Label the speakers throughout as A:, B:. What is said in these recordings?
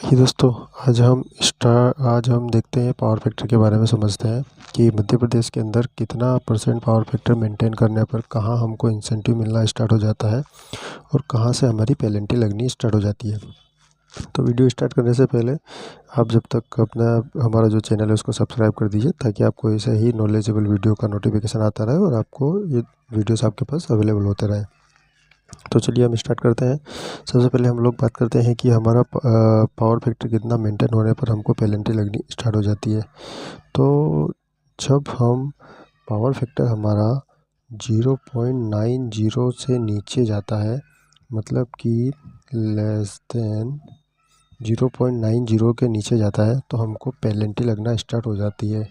A: जी दोस्तों, आज हम देखते हैं पावर फैक्टर के बारे में समझते हैं कि मध्य प्रदेश के अंदर कितना परसेंट पावर फैक्टर मेंटेन करने पर कहाँ हमको इंसेंटिव मिलना स्टार्ट हो जाता है और कहाँ से हमारी पेनल्टी लगनी स्टार्ट हो जाती है। तो वीडियो स्टार्ट करने से पहले आप जब तक हमारा जो चैनल है उसको सब्सक्राइब कर दीजिए, ताकि आपको ऐसे ही नॉलेजेबल वीडियो का नोटिफिकेशन आता रहे और आपको ये वीडियोस आपके पास अवेलेबल होते रहे। तो चलिए हम स्टार्ट करते हैं। सबसे पहले हम लोग बात करते हैं कि हमारा पावर फैक्टर कितना मेंटेन होने पर हमको पेनल्टी लगनी स्टार्ट हो जाती है। तो जब हम पावर फैक्टर हमारा 0.90 से नीचे जाता है, मतलब कि लेस देन 0.90 के नीचे जाता है, तो हमको पेनल्टी लगना स्टार्ट हो जाती है।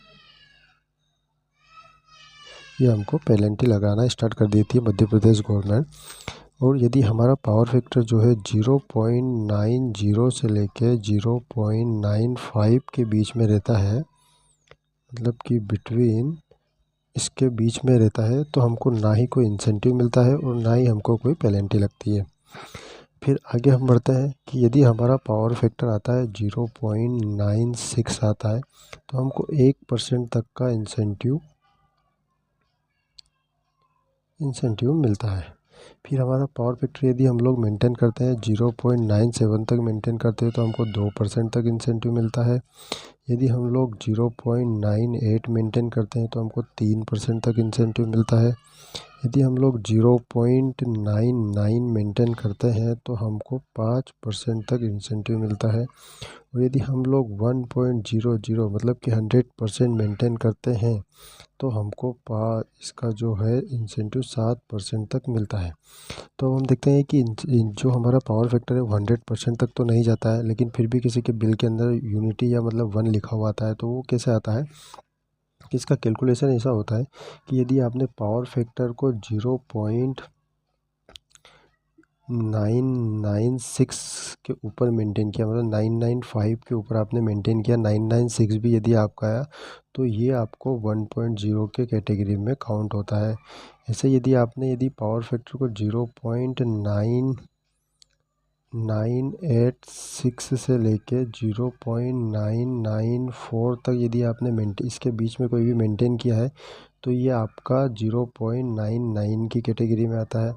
A: ये हमको पेनल्टी लगाना स्टार्ट कर देती है मध्य प्रदेश गवर्नमेंट। और यदि हमारा पावर फैक्टर जो है 0.90 से लेके 0.95 के बीच में रहता है, मतलब कि बिटवीन इसके बीच में रहता है, तो हमको ना ही कोई इंसेंटिव मिलता है और ना ही हमको कोई पेनल्टी लगती है। फिर आगे हम बढ़ते हैं कि यदि हमारा पावर फैक्टर आता है 0.96 आता है, तो हमको 1% तक का इंसेंटिव मिलता है। फिर हमारा पावर फैक्टर यदि हम लोग मेंटेन करते हैं 0.97 तक मेंटेन करते हैं, तो हमको 2% तक इंसेंटिव मिलता है। यदि हम लोग 0.98 मेंटेन करते हैं, तो हमको 3% तक इंसेंटिव मिलता है। यदि हम लोग 0.99 मेंटेन करते हैं, तो हमको 5% तक इंसेंटिव मिलता है। और यदि हम लोग 1.00 मतलब कि 100% मेंटेन करते हैं, तो हमको इसका जो है इंसेंटिव 7% तक मिलता है। तो हम देखते हैं कि जो हमारा पावर फैक्टर है वो 100% तक तो नहीं जाता है, लेकिन फिर भी किसी के बिल के अंदर यूनिटी या मतलब 1 लिखा हुआ आता है। तो वो कैसे आता है कि इसका कैलकुलेशन ऐसा होता है कि यदि आपने पावर फैक्टर को 0.996 के ऊपर मेंटेन किया, मतलब 995 के ऊपर आपने मेंटेन किया, 996 भी यदि आपका आया, तो ये आपको 1.0 के कैटेगरी में काउंट होता है। ऐसे यदि पावर फैक्टर को 0.986 से लेके 0.994 तक यदि आपने इसके बीच में कोई भी मेंटेन किया है, तो ये आपका 0.99 की कैटेगरी में आता है।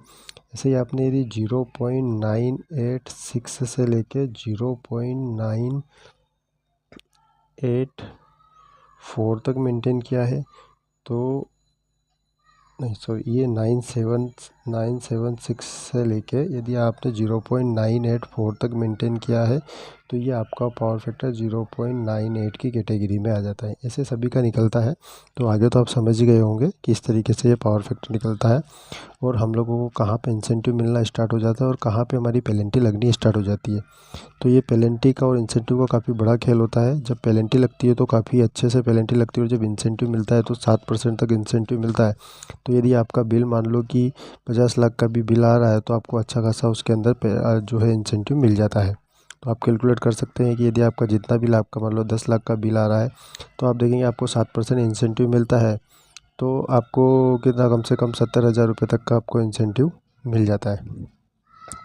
A: ऐसे ही आपने यदि 0.986 से लेके 0.984 तक मेंटेन किया है, तो नहीं सॉरी, ये 976 से लेके यदि आपने 0.984 तक मेंटेन किया है, तो ये आपका पावर फैक्टर 0.98 की कैटेगरी में आ जाता है। ऐसे सभी का निकलता है। तो आगे तो आप समझ ही गए होंगे कि इस तरीके से ये पावर फैक्टर निकलता है और हम लोगों को कहाँ पे इंसेंटिव मिलना स्टार्ट हो जाता है और कहाँ पे हमारी पेनल्टी लगनी स्टार्ट हो जाती है। तो ये पेनल्टी का और इंसेंटिव का काफ़ी बड़ा खेल होता है। जब पेनल्टी लगती है तो काफ़ी अच्छे से पेनल्टी लगती है, और जब इंसेंटिव मिलता है तो 7% तक इंसेंटिव मिलता है। तो यदि आपका बिल मान लो कि 50 लाख का भी बिल आ रहा है, तो आपको अच्छा खासा उसके अंदर जो है इंसेंटिव मिल जाता है। तो आप कैलकुलेट कर सकते हैं कि यदि आपका जितना बिल, आपका मान लो 10 लाख का बिल आ रहा है, तो आप देखेंगे आपको 7% इंसेंटिव मिलता है, तो आपको कितना, कम से कम 70,000 रुपये तक का आपको इंसेंटिव मिल जाता है।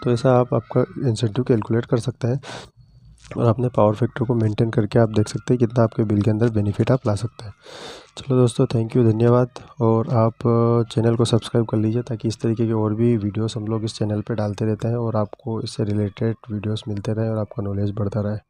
A: तो ऐसा आप आपका इंसेंटिव कैलकुलेट कर सकते हैं और अपने पावर फैक्टर को मेंटेन करके आप देख सकते हैं कितना आपके बिल के अंदर बेनिफिट आप ला सकते हैं। चलो दोस्तों, थैंक यू, धन्यवाद। और आप चैनल को सब्सक्राइब कर लीजिए, ताकि इस तरीके के और भी वीडियोस हम लोग इस चैनल पे डालते रहते हैं और आपको इससे रिलेटेड वीडियोस मिलते रहें और आपका नॉलेज बढ़ता रहे।